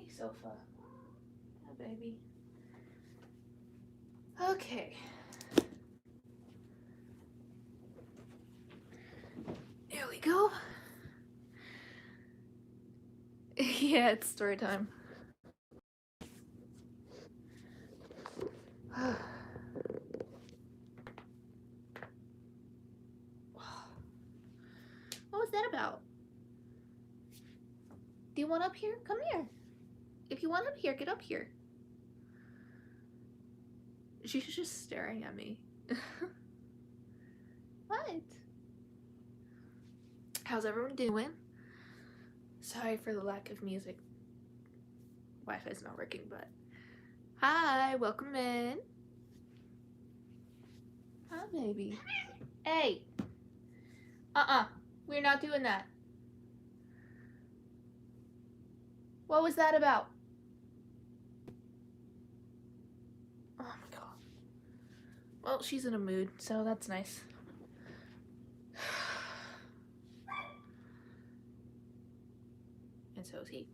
Hey, sofa. Oh, baby. Okay. Here we go. Yeah, it's story time. What was that about? Do you want up here? Come here. If you want up here, get up here. She's just staring at me. What? How's everyone doing? Sorry for the lack of music. Wi-Fi's not working, but hi, welcome in. Hi, baby. Hey. We're not doing that. What was that about? Oh my god. Well, she's in a mood, so that's nice. And so is he.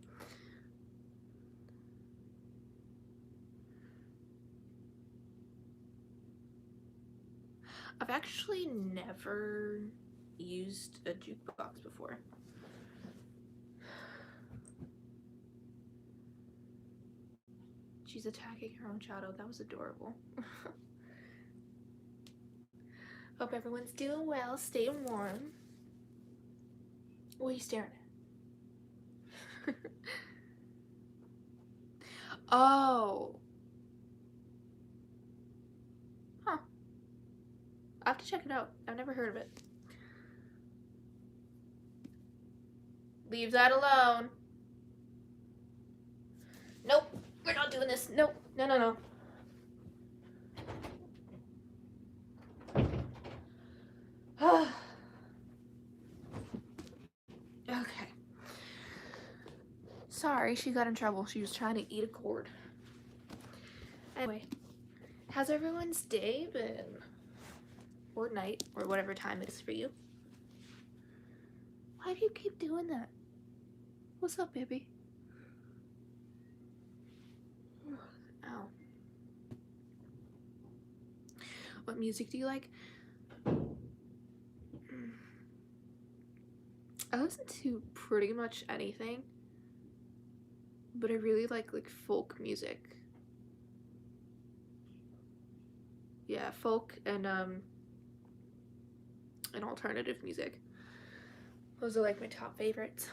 I've actually never used a jukebox before. She's attacking her own shadow. That was adorable. Hope everyone's doing well, staying warm. What are you staring at? Oh. Huh. I have to check it out. I've never heard of it. Leave that alone. Nope. We're not doing this. Nope. No. Okay. Sorry, she got in trouble. She was trying to eat a cord. Anyway, how's everyone's day been? Or night, or whatever time it is for you. Why do you keep doing that? What's up, baby? Ow. What music do you like? I listen to pretty much anything, but I really like folk music. Yeah, folk and alternative music. Those are like my top favorites.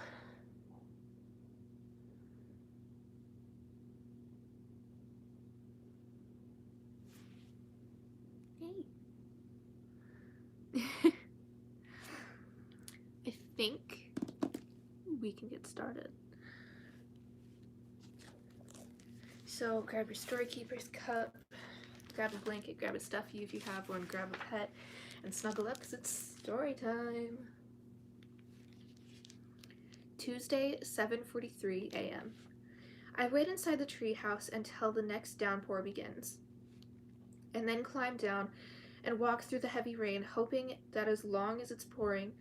Hey. I think we can get started. So grab your story keeper's cup, grab a blanket, grab a stuffy if you have one, grab a pet, and snuggle up because it's story time. Tuesday, 7:43 a.m. I wait inside the treehouse until the next downpour begins, and then climb down and walk through the heavy rain, hoping that as long as it's pouring,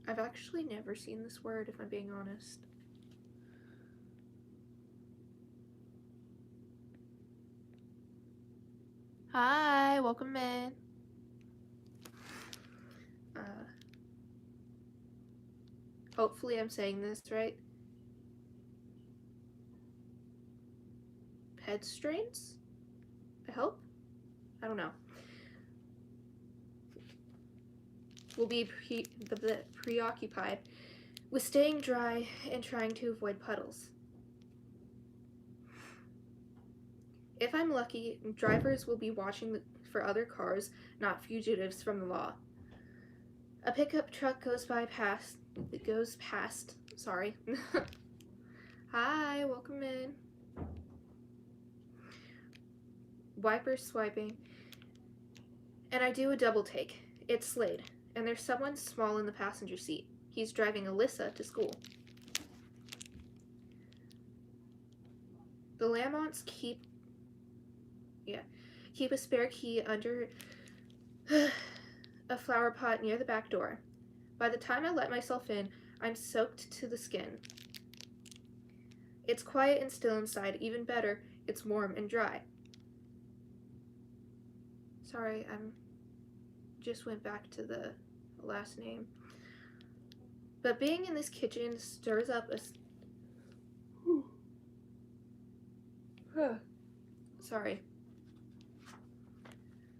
I've actually never seen this word, if I'm being honest. Hi, welcome in. Hopefully I'm saying this right. Pedestrians? I hope? I don't know. Will be preoccupied with staying dry and trying to avoid puddles. If I'm lucky, drivers will be watching for other cars, not fugitives from the law. A pickup truck goes past. Sorry. Hi, welcome in. Wiper swiping. And I do a double take. It's Slate, and there's someone small in the passenger seat. He's driving Alyssa to school. The Lamonts keep a spare key under a flower pot near the back door. By the time I let myself in, I'm soaked to the skin. It's quiet and still inside. Even better, it's warm and dry. Sorry, just went back to the last name. But being in this kitchen stirs up a... Sorry.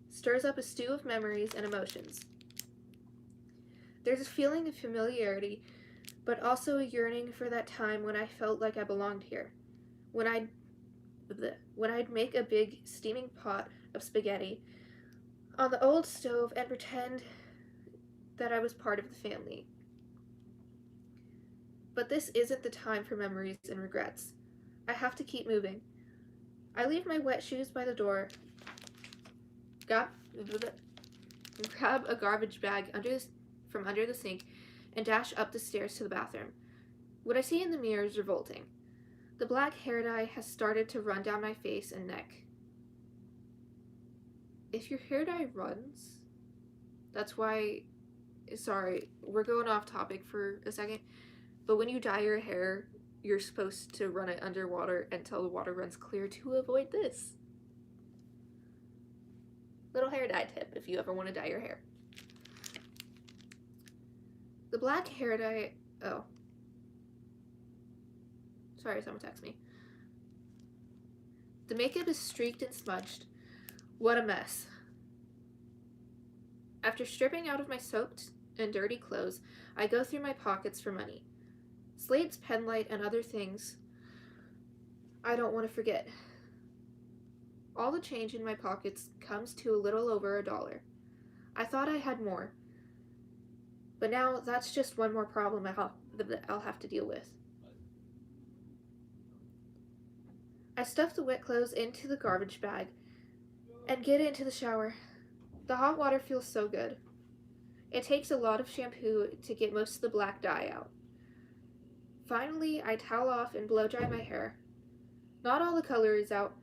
Stirs up a stew of memories and emotions. There's a feeling of familiarity, but also a yearning for that time when I felt like I belonged here. When I'd make a big steaming pot of spaghetti on the old stove and pretend that I was part of the family. But this isn't the time for memories and regrets. I have to keep moving. I leave my wet shoes by the door, grab a garbage bag from under the sink, and dash up the stairs to the bathroom. What I see in the mirror is revolting. The black hair dye has started to run down my face and neck. If your hair dye runs, that's why... Sorry, we're going off topic for a second, but when you dye your hair, you're supposed to run it underwater until the water runs clear to avoid this. Little hair dye tip if you ever want to dye your hair. The black hair dye... Oh. Sorry, someone texted me. The makeup is streaked and smudged. What a mess. After stripping out of my soaked and dirty clothes, I go through my pockets for money. Slate's pen light and other things I don't want to forget. All the change in my pockets comes to a little over $1. I thought I had more, but now that's just one more problem I'll have to deal with. I stuff the wet clothes into the garbage bag and get into the shower. The hot water feels so good. It takes a lot of shampoo to get most of the black dye out. Finally, I towel off and blow dry my hair. Not all the color is out,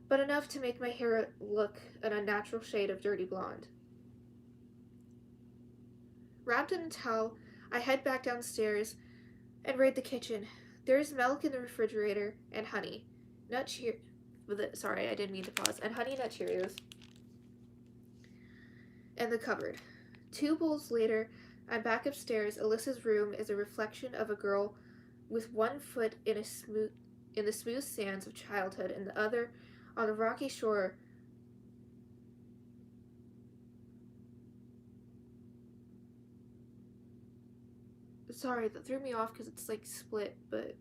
but enough to make my hair look an unnatural shade of dirty blonde. Wrapped in a towel, I head back downstairs and raid the kitchen. There's milk in the refrigerator and honey. Sorry, I didn't mean to pause. And Honey Nut Cheerios in the cupboard. 2 bowls later, I'm back upstairs. Alyssa's room is a reflection of a girl with one foot in the smooth sands of childhood and the other on the rocky shore. Sorry, that threw me off because it's like split, but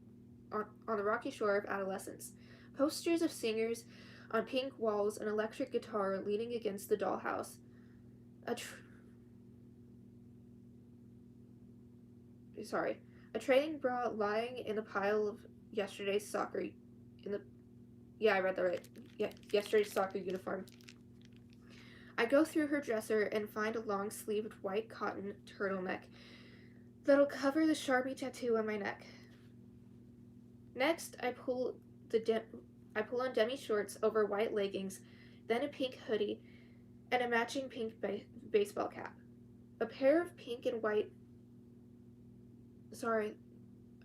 on the rocky shore of adolescence. Posters of singers on pink walls, an electric guitar leaning against the dollhouse. A training bra lying in a pile of yesterday's soccer I read that right. Yeah, yesterday's soccer uniform. I go through her dresser and find a long-sleeved white cotton turtleneck that'll cover the Sharpie tattoo on my neck. Next, I pull on demi shorts over white leggings, then a pink hoodie, and a matching pink baseball cap. A pair of pink and white... Sorry,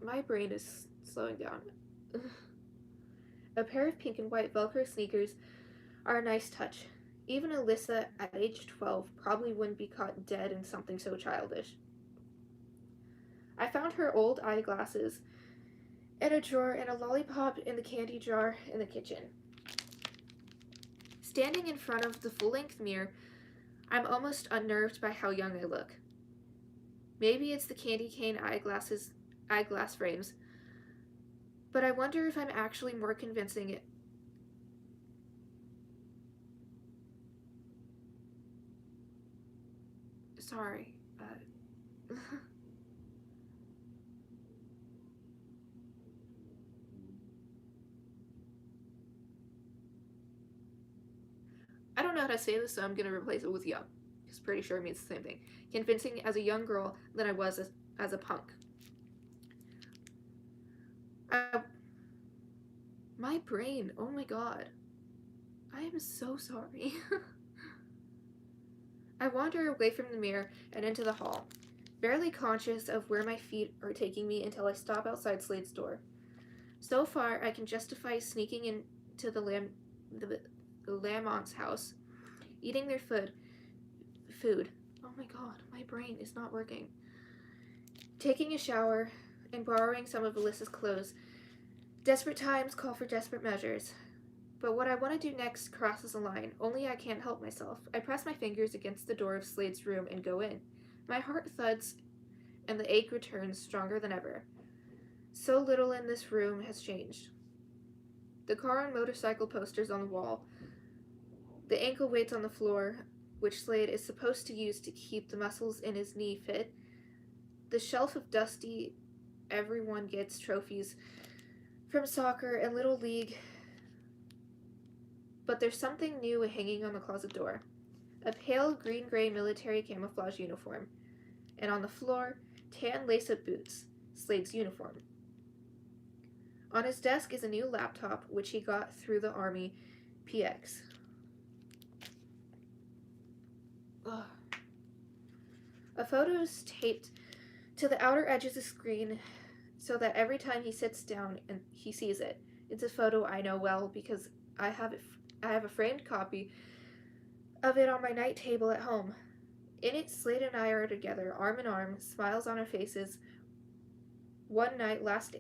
my brain is slowing down. A pair of pink and white Velcro sneakers are a nice touch. Even Alyssa, at age 12, probably wouldn't be caught dead in something so childish. I found her old eyeglasses in a drawer and a lollipop in the candy jar in the kitchen. Standing in front of the full-length mirror, I'm almost unnerved by how young I look. Maybe it's the candy cane eyeglass frames, but I wonder if I'm actually more convincing it. Sorry, I don't know how to say this, so I'm going to replace it with young. It's pretty sure it means the same thing. Convincing as a young girl than I was as a punk. My brain, oh my god. I am so sorry. I wander away from the mirror and into the hall, barely conscious of where my feet are taking me until I stop outside Slate's door. So far, I can justify sneaking into the Lamont's house, eating their food. Oh my god, my brain is not working. Taking a shower and borrowing some of Alyssa's clothes. Desperate times call for desperate measures. But what I want to do next crosses a line, only I can't help myself. I press my fingers against the door of Slade's room and go in. My heart thuds and the ache returns stronger than ever. So little in this room has changed. The car and motorcycle posters on the wall, the ankle weights on the floor, which Slade is supposed to use to keep the muscles in his knee fit, the shelf of dusty everyone gets trophies from soccer and Little League. But there's something new hanging on the closet door. A pale green-gray military camouflage uniform. And on the floor, tan lace-up boots, Slade's uniform. On his desk is a new laptop, which he got through the Army PX. Ugh. A photo is taped to the outer edge of the screen so that every time he sits down and he sees it. It's a photo I know well because I have a framed copy of it on my night table at home. In it, Slade and I are together, arm in arm, smiles on our faces. One night last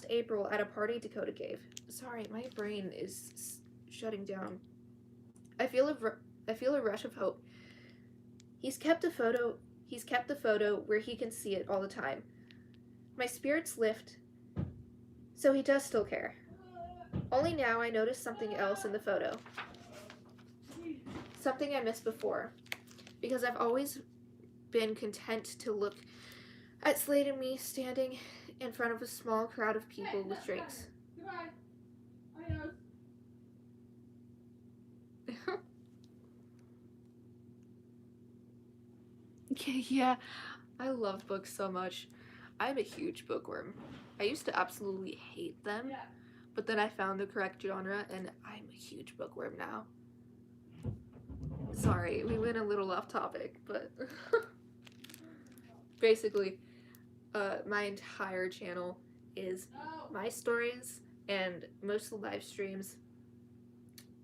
April at a party Dakota gave. Sorry, my brain is shutting down. I feel a rush of hope. He's kept the photo where he can see it all the time. My spirits lift, so he does still care. Only now I notice something else in the photo. Something I missed before. Because I've always been content to look at Slade and me standing in front of a small crowd of people with drinks. Yeah, I love books so much. I'm a huge bookworm. I used to absolutely hate them, but then I found the correct genre and I'm a huge bookworm now. Sorry, we went a little off topic, but basically, my entire channel is my stories, and most of the live streams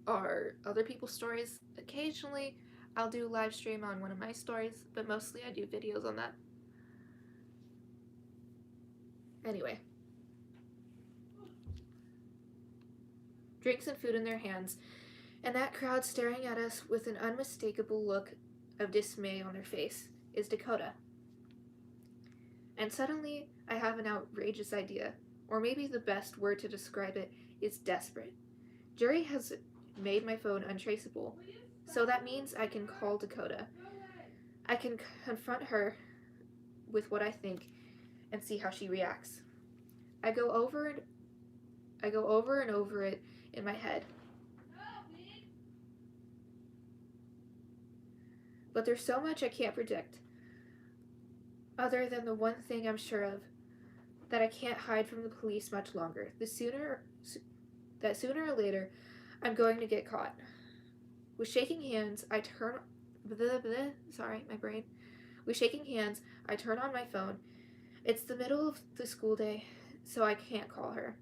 are other people's stories. Occasionally, I'll do a live stream on one of my stories, but mostly I do videos on that. Anyway. Drinks and food in their hands, and that crowd staring at us with an unmistakable look of dismay on their face is Dakota. And suddenly, I have an outrageous idea, or maybe the best word to describe it is desperate. Jerry has made my phone untraceable, so that means I can call Dakota. I can confront her with what I think and see how she reacts. I go over and over it in my head. But there's so much I can't predict. Other than the one thing I'm sure of, that I can't hide from the police much longer. Sooner or later, I'm going to get caught. With shaking hands, I turn... Sorry, my brain. With shaking hands, I turn on my phone. It's the middle of the school day, so I can't call her,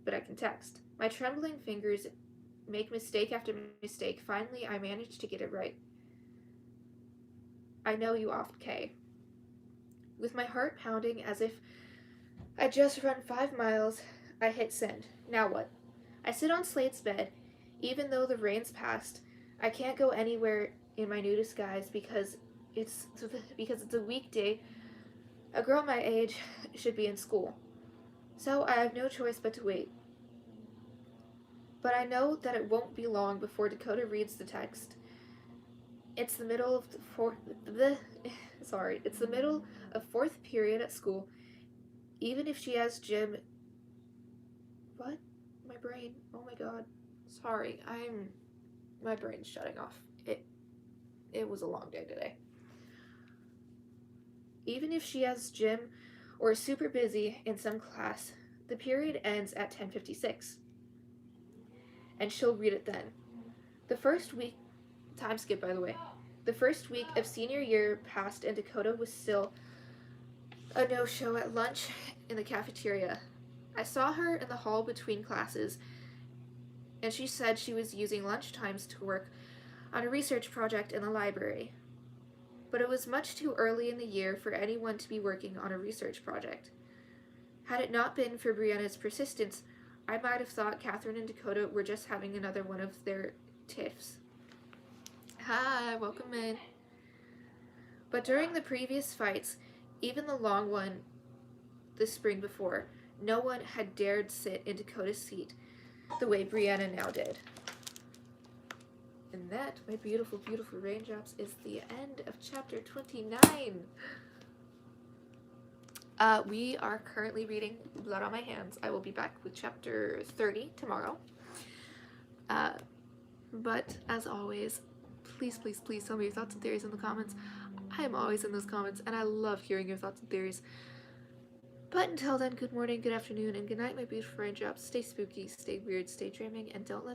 but I can text. My trembling fingers make mistake after mistake. Finally, I manage to get it right. I know you off K. With my heart pounding as if I just run 5 miles, I hit send. Now what? I sit on Slate's bed. Even though the rain's passed, I can't go anywhere in my new disguise because it's a weekday. A girl my age should be in school. So I have no choice but to wait. But I know that it won't be long before Dakota reads the text. It's the middle of It's the middle of 4th period at school. Even if she has gym... What? My brain. Oh my god. Sorry, my brain's shutting off. It was a long day today. Even if she has gym or is super busy in some class, the period ends at 10:56. And she'll read it then. The first week... Time skip, by the way. The first week of senior year passed and Dakota was still a no-show at lunch in the cafeteria. I saw her in the hall between classes, and she said she was using lunch times to work on a research project in the library. But it was much too early in the year for anyone to be working on a research project. Had it not been for Brianna's persistence, I might have thought Catherine and Dakota were just having another one of their tiffs. Hi, welcome in. But during the previous fights, even the long one the spring before, no one had dared sit in Dakota's seat the way Brianna now did. And that, my beautiful, beautiful raindrops, is the end of chapter 29. We are currently reading Blood on My Hands. I will be back with chapter 30 tomorrow. But as always, please, please, please tell me your thoughts and theories in the comments. I am always in those comments, and I love hearing your thoughts and theories. But until then, good morning, good afternoon, and good night, my beautiful raindrops. Stay spooky, stay weird, stay dreaming, and don't let